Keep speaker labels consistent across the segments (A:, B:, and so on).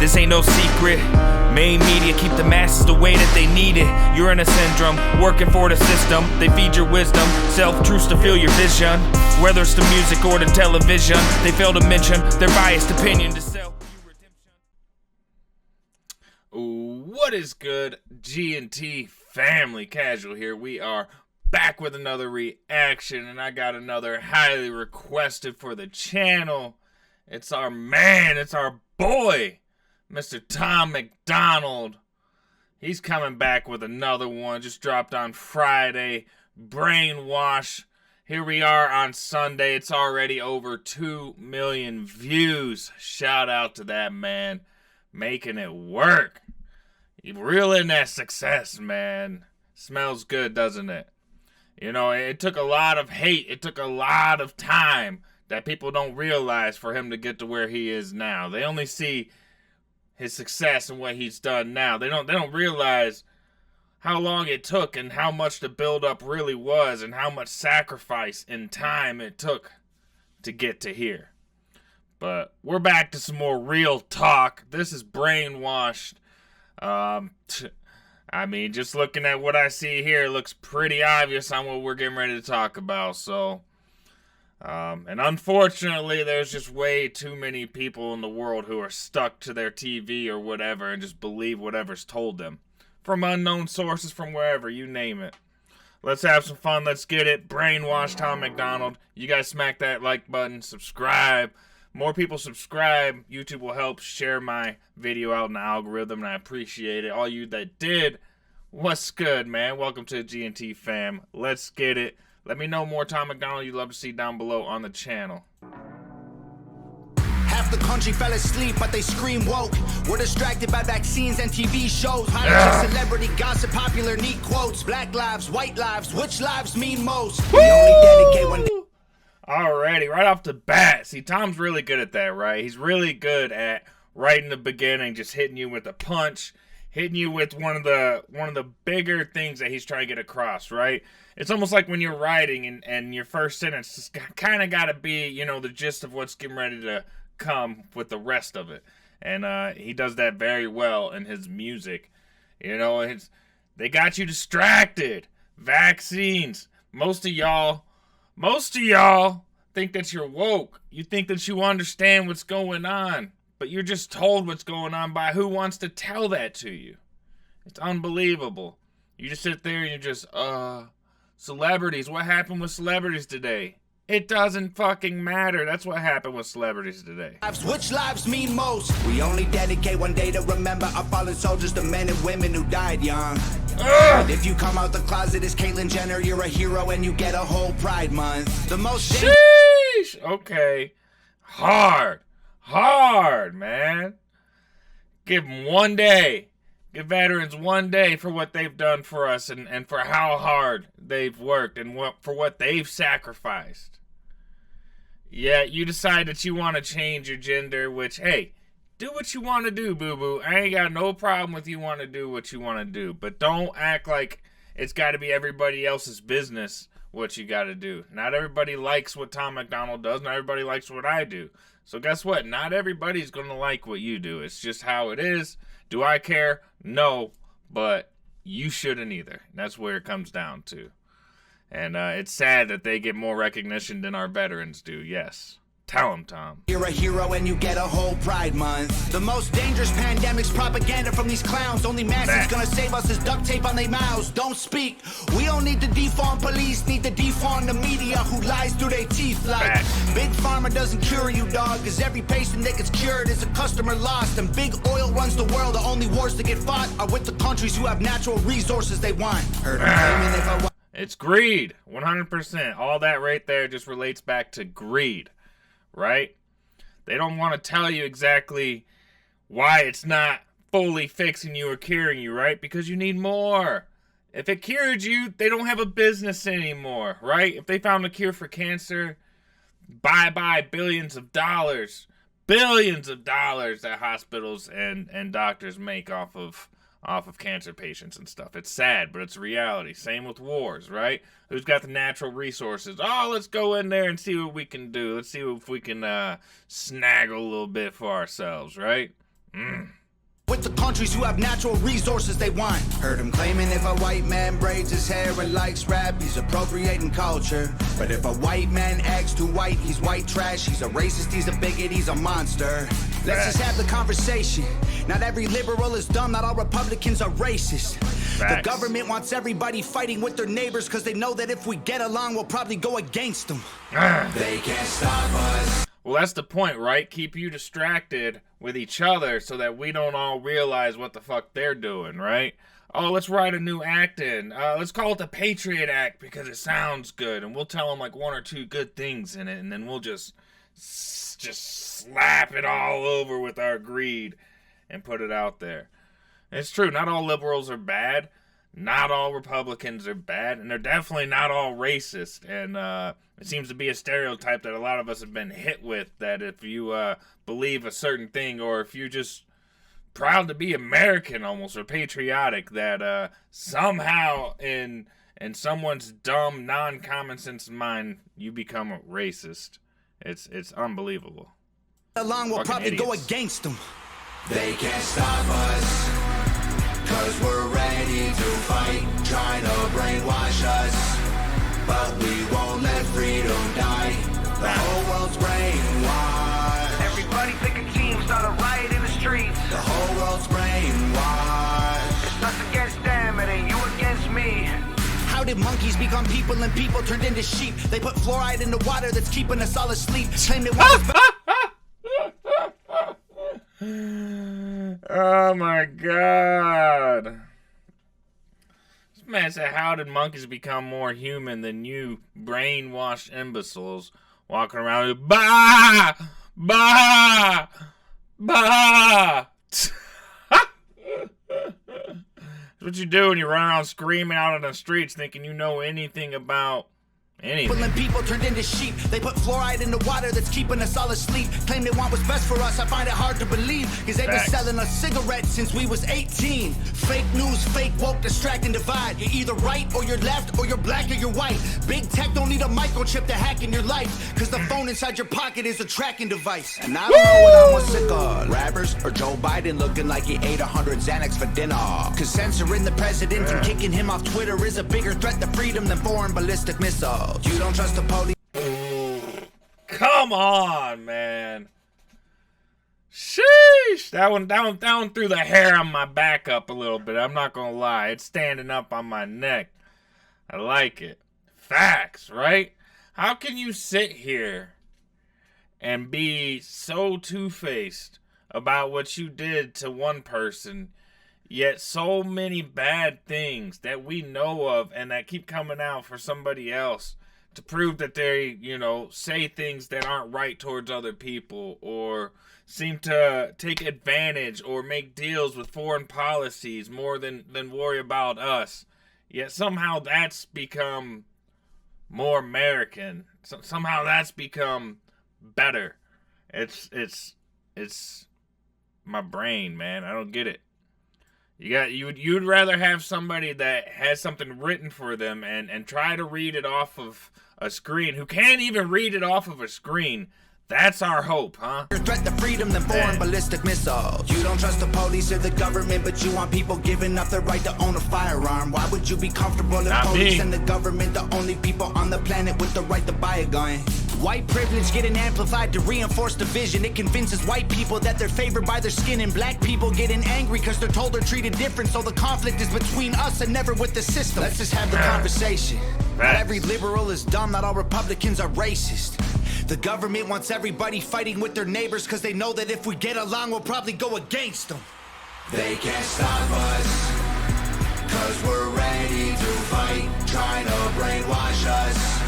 A: This ain't no secret. Main media keep the masses the way that they need it. You're in a syndrome, working for the system. They feed your wisdom, self-truths to fill your vision. Whether it's the music or the television, they fail to mention their biased opinion to sell you redemption. What is good, G&T family? Casual here. We are back with another reaction, and I got another highly requested for the channel. It's our man, it's our boy, Mr. Tom MacDonald. He's coming back with another one. Just dropped on Friday. Brainwashed. Here we are on Sunday. It's already over 2 million views. Shout out to that man. Making it work. You reel in that success, man. Smells good, doesn't it? You know, it took a lot of hate. It took a lot of time that people don't realize for him to get to where he is now. They only see his success and what he's done now. They don't realize how long it took and how much the build-up really was and how much sacrifice and time it took to get to here. But we're back to some more real talk. This is Brainwashed. I mean, just looking at what I see here, it looks pretty obvious on what we're getting ready to talk about. So, and unfortunately, there's just way too many people in the world who are stuck to their TV or whatever and just believe whatever's told them. From unknown sources, from wherever, you name it. Let's have some fun. Let's get it. Brainwash Tom MacDonald. You guys smack that like button. Subscribe. More people subscribe. YouTube will help share my video out in the algorithm, and I appreciate it. All you that did, what's good, man? Welcome to the G&T fam. Let's get it. Let me know more Tom MacDonald you'd love to see down below on the channel.
B: Half the country fell asleep, but they scream woke. We're distracted by vaccines and TV shows. Highlights of celebrity gossip, popular neat quotes. Black lives, white lives, which lives mean most? We only dedicate one day.
A: Alrighty, right off the bat. See, Tom's really good at that, right? He's really good at right in the beginning, just hitting you with a punch, hitting you with one of the bigger things that he's trying to get across, right? It's almost like when you're writing and your first sentence just kind of got to be, you know, the gist of what's getting ready to come with the rest of it. And he does that very well in his music. You know, they got you distracted. Vaccines. Most of y'all think that you're woke. You think that you understand what's going on. But you're just told what's going on by who wants to tell that to you. It's unbelievable. You just sit there and you're just, celebrities. What happened with celebrities today? It doesn't fucking matter. That's what happened with celebrities today.
B: Which lives mean most? We only dedicate one day to remember our fallen soldiers, the men and women who died young. And if you come out the closet as Caitlyn Jenner, you're a hero and you get a whole Pride Month. The most...
A: Sheesh! Okay. Hard, man. Give them one day. Give veterans one day for what they've done for us and for how hard they've worked and for what they've sacrificed. Yeah, you decide that you want to change your gender, which, hey, do what you want to do, boo-boo. I ain't got no problem with you want to do what you want to do. But don't act like it's got to be everybody else's business what you got to do. Not everybody likes what Tom MacDonald does. Not everybody likes what I do. So guess what? Not everybody's going to like what you do. It's just how it is. Do I care? No, but you shouldn't either. That's where it comes down to. And it's sad that they get more recognition than our veterans do, yes. Tell them, Tom.
B: You're a hero and you get a whole Pride Month. The most dangerous pandemic's propaganda from these clowns. Only mask's gonna save us is duct tape on their mouths. Don't speak. We don't need to defund police, need to defund the media who lies through their teeth like Big Pharma doesn't cure you, dog, cause every patient that gets cured is a customer lost. And big oil runs the world. The only wars that get fought are with the countries who have natural resources they want.
A: It's greed, 100%. All that right there just relates back to greed. Right? They don't want to tell you exactly why it's not fully fixing you or curing you, right? Because you need more. If it cured you, they don't have a business anymore, right? If they found a cure for cancer, bye-bye billions of dollars that hospitals and doctors make off of cancer patients and stuff. It's sad, but it's reality. Same with wars, right? Who's got the natural resources? Oh, let's go in there and see what we can do. Let's see if we can snaggle a little bit for ourselves, right?
B: With the countries who have natural resources they want. Heard him claiming if a white man braids his hair and likes rap, he's appropriating culture. But if a white man acts too white, he's white trash. He's a racist, he's a bigot, he's a monster. Let's just have the conversation. Not every liberal is dumb, not all Republicans are racist. The government wants everybody fighting with their neighbors because they know that if we get along, we'll probably go against them. They can't stop us.
A: Well, that's the point, right? Keep you distracted with each other so that we don't all realize what the fuck they're doing, right? Oh, let's write a new act in. Let's call it the Patriot Act because it sounds good. And we'll tell them like one or two good things in it. And then we'll just slap it all over with our greed and put it out there. It's true. Not all liberals are bad. Not all Republicans are bad. And they're definitely not all racist. And it seems to be a stereotype that a lot of us have been hit with, that if you believe a certain thing, or if you're just proud to be American almost, or patriotic, that somehow in someone's dumb, non-common sense mind, you become a racist. It's unbelievable.
B: Along, we'll probably go against them. They can't stop us, cause we're ready to fight, trying to brainwash us. But we won't let freedom die. The whole world's brainwashed. Everybody pick a team, start a riot in the streets. The whole world's brainwashed. It's us against them, it ain't you against me. How did monkeys become people and people turned into sheep? They put fluoride in the water that's keeping us all asleep. Claim it was
A: Oh my god. This man said, how did monkeys become more human than you brainwashed imbeciles walking around with bah, bah, bah. That's what you do when you run around screaming out on the streets thinking you know anything about anything.
B: When people turned into sheep, they put fluoride in the water that's keeping us all asleep. Claim they want what's best for us, I find it hard to believe, because they've been selling us cigarettes since we was 18. Fake news, fake woke, distract and divide. You're either right or you're left, or you're black or you're white. Big tech don't need a microchip to hack in your life, because the phone inside your pocket is a tracking device. And I don't know what I'm most sick of, rappers or Joe Biden looking like he ate 100 Xanax for dinner. Because censoring the president and kicking him off Twitter is a bigger threat to freedom than foreign ballistic missiles. You don't trust the police.
A: Come on, man. Sheesh. That one threw the hair on my back up a little bit. I'm not gonna lie. It's standing up on my neck. I like it. Facts, right? How can you sit here and be so two-faced about what you did to one person, yet so many bad things that we know of and that keep coming out for somebody else to prove that they, you know, say things that aren't right towards other people, or seem to take advantage or make deals with foreign policies more than worry about us. Yet somehow that's become more American. Somehow that's become better. It's my brain, man. I don't get it. You'd rather have somebody that has something written for them and try to read it off of a screen, who can't even read it off of a screen. That's our hope, huh?
B: Your threat to freedom than foreign ballistic missiles. You don't trust the police or the government, but you want people giving up their right to own a firearm. Why would you be comfortable if police and the government the only people on the planet with the right to buy a gun? White privilege getting amplified to reinforce division. It convinces white people that they're favored by their skin, and black people getting angry because they're told they're treated different. So the conflict is between us and never with the system. Let's just have the conversation. Not every liberal is dumb, not all Republicans are racist. The government wants everybody fighting with their neighbors because they know that if we get along, we'll probably go against them. They can't stop us, cause we're ready to fight, trying to brainwash us.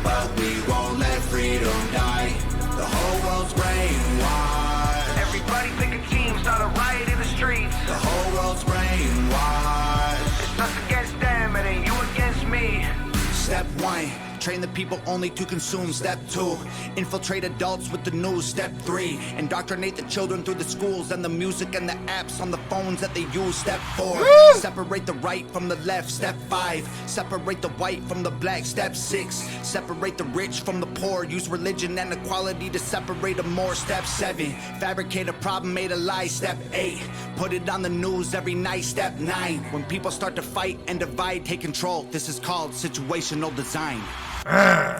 B: But we won't let freedom die. The whole world's brainwashed. Everybody pick a team, start a riot in the streets. The whole world's brainwashed. It's us against them, it ain't you against me. Step one, train the people only to consume. Step 2, infiltrate adults with the news. Step 3, indoctrinate the children through the schools and the music and the apps on the phones that they use. Step 4, separate the right from the left. Step 5, separate the white from the black. Step 6, separate the rich from the poor. Use religion and equality to separate them more. Step 7, fabricate a problem, made a lie. Step 8, put it on the news every night. Step 9, when people start to fight and divide, take control. This is called situational design.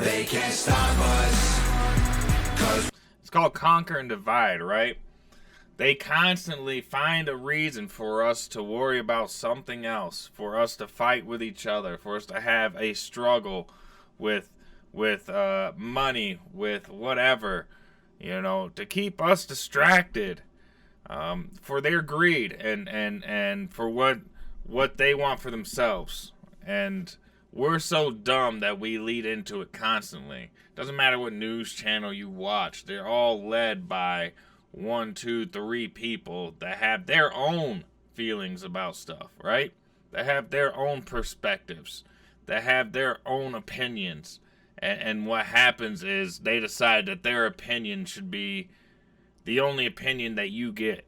B: They can't stop us.
A: It's called conquer and divide, right? They constantly find a reason for us to worry about something else, for us to fight with each other, for us to have a struggle with money, with whatever, you know, to keep us distracted, for their greed and for what they want for themselves. And we're so dumb that we lead into it constantly. Doesn't matter what news channel you watch, they're all led by 1, 2, 3 people that have their own feelings about stuff, right? That have their own perspectives, that have their own opinions. And what happens is they decide that their opinion should be the only opinion that you get.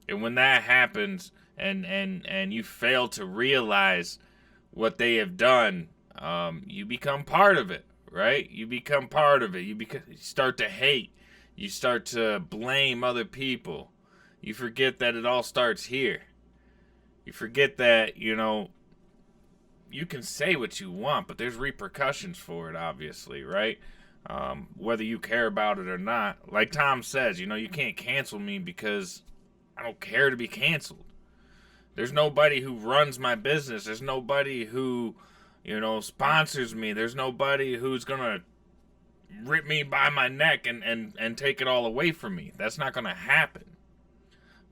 A: And when that happens and you fail to realize what they have done, you become part of it, right? You become part of it. You start to hate. You start to blame other people. You forget that it all starts here. You forget that, you know, you can say what you want, but there's repercussions for it, obviously, right? Whether you care about it or not. Like Tom says, you know, you can't cancel me because I don't care to be canceled. There's nobody who runs my business. There's nobody who, you know, sponsors me. There's nobody who's going to rip me by my neck and take it all away from me. That's not going to happen.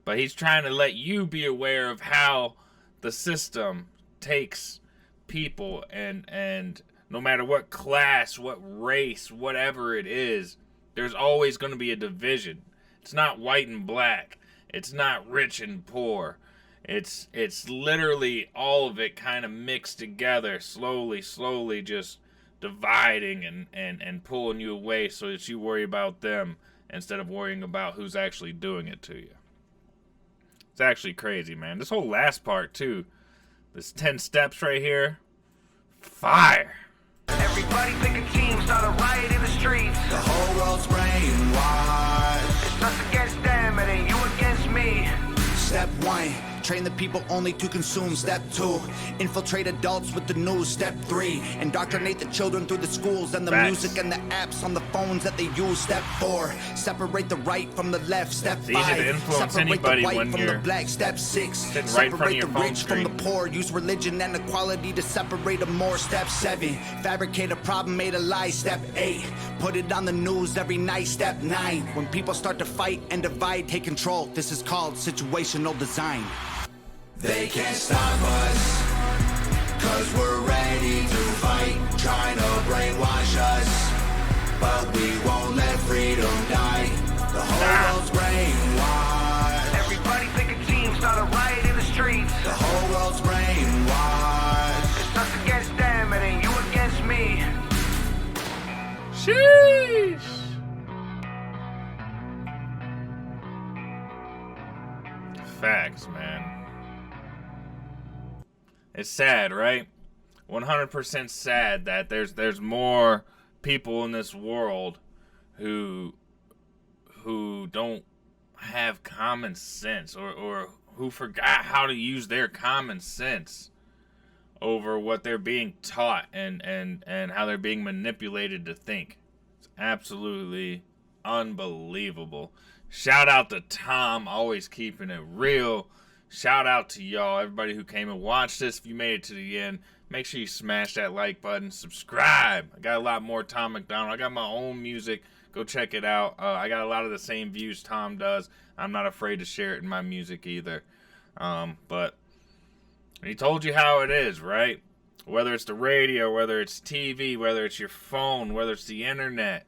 A: But he's trying to let you be aware of how the system takes people and no matter what class, what race, whatever it is, there's always going to be a division. It's not white and black. It's not rich and poor. It's literally all of it kind of mixed together, slowly just dividing and pulling you away so that you worry about them instead of worrying about who's actually doing it to you. It's actually crazy, man. This whole last part, too. This 10 steps right here. Fire.
C: Everybody pick a team, start a riot in the streets.
B: The whole world's brainwashed.
C: It's us against them, it ain't you against me.
B: Step 1, train the people only to consume. Step 2, infiltrate adults with the news. Step 3, indoctrinate the children through the schools and the music and the apps on the phones that they use. Step 4, separate the right from the left. Step 5, separate the white from the black. Step 6, separate the rich from the poor. Use religion and equality to separate them more. Step 7, fabricate a problem, made a lie. Step 8, put it on the news every night. Step 9, when people start to fight and divide, take control. This is called situational design. They can't stop us, cause we're ready to fight, trying to brainwash us, but we won't let freedom die. The whole world's brainwashed.
C: Everybody pick a team, start a riot in the streets.
B: The whole world's brainwashed.
C: It's us against them, it ain't you against me.
A: Sheesh. Facts, man. It's sad, right? 100% sad that there's more people in this world who don't have common sense or who forgot how to use their common sense over what they're being taught and how they're being manipulated to think. It's absolutely unbelievable. Shout out to Tom, always keeping it real. Shout out to y'all, everybody who came and watched this. If you made it to the end, make sure you smash that like button. Subscribe. I got a lot more Tom MacDonald. I got my own music. Go check it out. I got a lot of the same views Tom does. I'm not afraid to share it in my music either. But he told you how it is, right? Whether it's the radio, whether it's TV, whether it's your phone, whether it's the internet,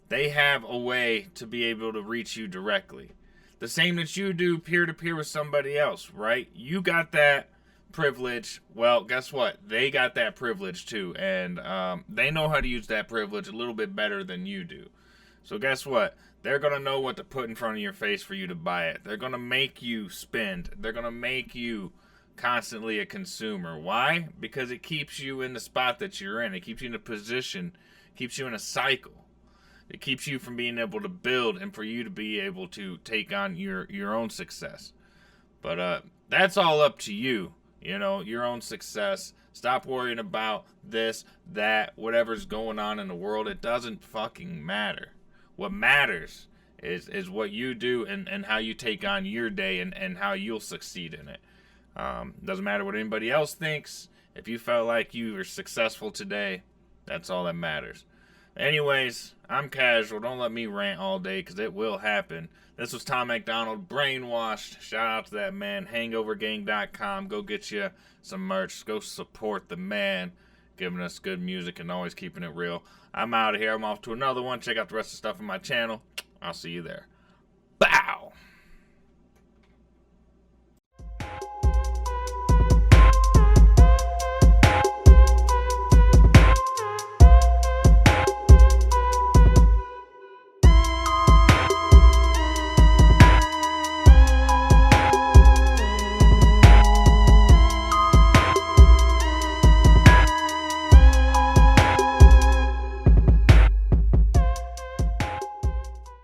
A: they have a way to be able to reach you directly. The same that you do peer-to-peer with somebody else, right? You got that privilege. Well, guess what? They got that privilege too, and they know how to use that privilege a little bit better than you do. So guess what? They're going to know what to put in front of your face for you to buy it. They're going to make you spend. They're going to make you constantly a consumer. Why? Because it keeps you in the spot that you're in. It keeps you in a position, keeps you in a cycle. It keeps you from being able to build and for you to be able to take on your own success. But that's all up to you, you know, your own success. Stop worrying about this, that, whatever's going on in the world. It doesn't fucking matter. What matters is what you do and how you take on your day and how you'll succeed in it. Doesn't matter what anybody else thinks. If you felt like you were successful today, that's all that matters. Anyways, I'm casual. Don't let me rant all day because it will happen. This was Tom MacDonald, Brainwashed. Shout out to that man. HangoverGang.com. Go get you some merch. Go support the man, giving us good music and always keeping it real. I'm out of here. I'm off to another one. Check out the rest of the stuff on my channel. I'll see you there.